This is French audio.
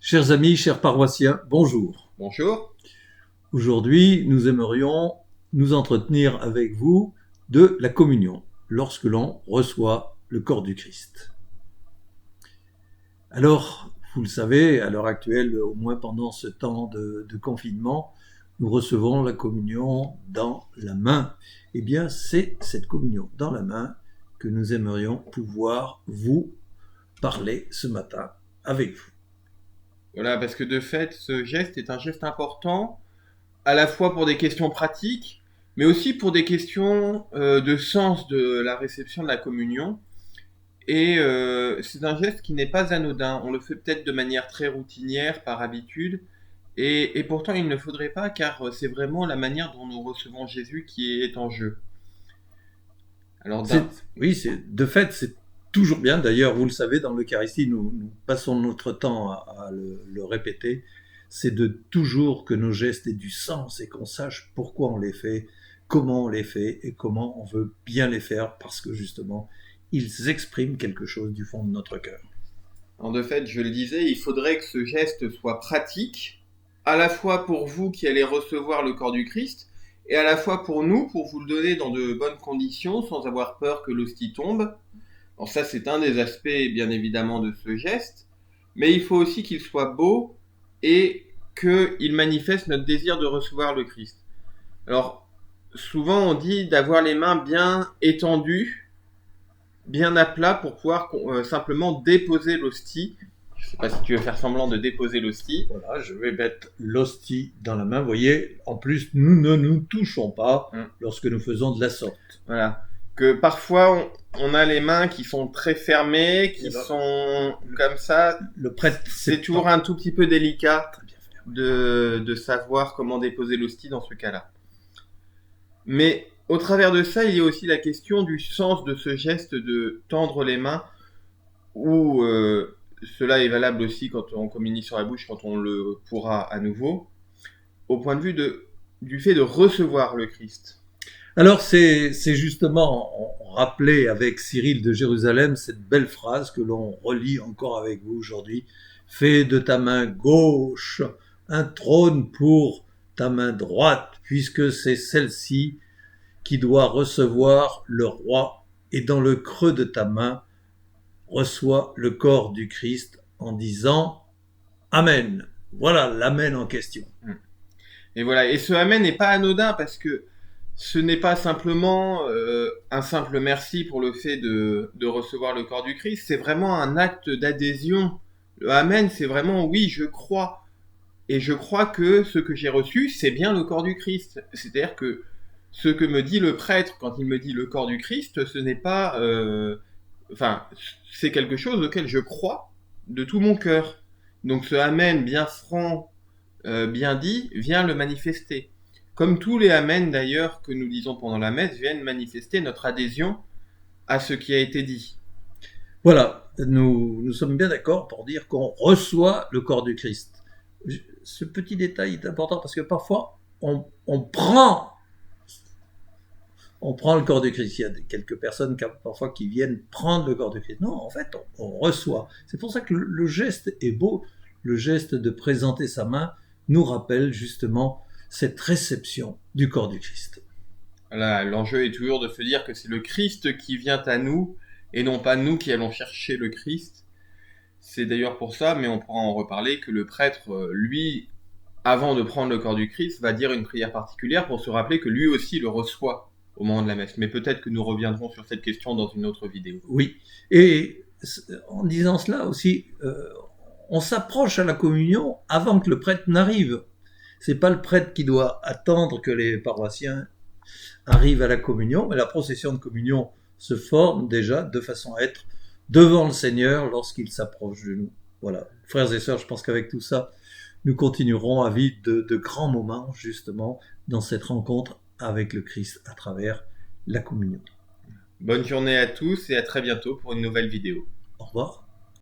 Chers amis, chers paroissiens, bonjour. Bonjour. Aujourd'hui, nous aimerions nous entretenir avec vous de la communion, lorsque l'on reçoit le corps du Christ. Alors, vous le savez, à l'heure actuelle, au moins pendant ce temps de confinement, nous recevons la communion dans la main. Eh bien, c'est cette communion dans la main que nous aimerions pouvoir vous parler ce matin avec vous. Voilà, parce que de fait, ce geste est un geste important, à la fois pour des questions pratiques, mais aussi pour des questions de sens de la réception de la communion. Et c'est un geste qui n'est pas anodin. On le fait peut-être de manière très routinière, par habitude, et pourtant il ne faudrait pas, car c'est vraiment la manière dont nous recevons Jésus qui est en jeu. Alors, Oui, de fait, c'est toujours bien. D'ailleurs, vous le savez, dans l'Eucharistie, nous passons notre temps à le répéter. C'est de toujours que nos gestes aient du sens et qu'on sache pourquoi on les fait, comment on les fait et comment on veut bien les faire parce que justement, ils expriment quelque chose du fond de notre cœur. de fait, je le disais, il faudrait que ce geste soit pratique, à la fois pour vous qui allez recevoir le corps du Christ, et à la fois pour nous, pour vous le donner dans de bonnes conditions, sans avoir peur que l'hostie tombe. Alors ça, c'est un des aspects, bien évidemment, de ce geste, mais il faut aussi qu'il soit beau et qu'il manifeste notre désir de recevoir le Christ. Alors, souvent on dit d'avoir les mains bien étendues, bien à plat pour pouvoir simplement déposer l'hostie. Je ne sais pas si tu veux faire semblant de déposer l'hostie. Voilà, je vais mettre l'hostie dans la main. Vous voyez, en plus, nous ne nous touchons pas lorsque nous faisons de la sorte. Voilà. Que parfois, on a les mains qui sont très fermées, qui sont comme ça. Le prêtre, c'est toujours un tout petit peu délicat de savoir comment déposer l'hostie dans ce cas-là. Mais au travers de ça, il y a aussi la question du sens de ce geste de tendre les mains, où cela est valable aussi quand on communie sur la bouche, quand on le pourra à nouveau, au point de vue du fait de recevoir le Christ. Alors c'est justement rappelé avec Cyril de Jérusalem cette belle phrase que l'on relit encore avec vous aujourd'hui. Fais de ta main gauche un trône pour ta main droite, puisque c'est celle-ci qui doit recevoir le roi, et dans le creux de ta main reçoit le corps du Christ en disant Amen. Voilà l'Amen en question. Et voilà, et ce Amen n'est pas anodin parce que ce n'est pas simplement un simple merci pour le fait de recevoir le corps du Christ, c'est vraiment un acte d'adhésion. Le Amen, c'est vraiment oui, je crois. Et je crois que ce que j'ai reçu, c'est bien le corps du Christ. C'est-à-dire que ce que me dit le prêtre quand il me dit le corps du Christ, ce n'est pas... c'est quelque chose auquel je crois de tout mon cœur. Donc ce Amen bien franc, bien dit, vient le manifester. Comme tous les Amen d'ailleurs que nous disons pendant la messe viennent manifester notre adhésion à ce qui a été dit. Voilà, nous sommes bien d'accord pour dire qu'on reçoit le corps du Christ. Ce petit détail est important parce que parfois on prend le corps du Christ. Il y a quelques personnes parfois qui viennent prendre le corps du Christ. Non, en fait, on reçoit. C'est pour ça que le geste est beau. Le geste de présenter sa main nous rappelle justement cette réception du corps du Christ. Voilà, l'enjeu est toujours de se dire que c'est le Christ qui vient à nous et non pas nous qui allons chercher le Christ. C'est d'ailleurs pour ça, mais on pourra en reparler, que le prêtre, lui, avant de prendre le corps du Christ, va dire une prière particulière pour se rappeler que lui aussi le reçoit au moment de la messe. Mais peut-être que nous reviendrons sur cette question dans une autre vidéo. Oui, et en disant cela aussi, on s'approche à la communion avant que le prêtre n'arrive. C'est pas le prêtre qui doit attendre que les paroissiens arrivent à la communion, mais la procession de communion se forme déjà de façon à être devant le Seigneur lorsqu'il s'approche de nous. Voilà, frères et sœurs, je pense qu'avec tout ça, nous continuerons à vivre de grands moments justement dans cette rencontre avec le Christ à travers la communion. Bonne journée à tous et à très bientôt pour une nouvelle vidéo. Au revoir.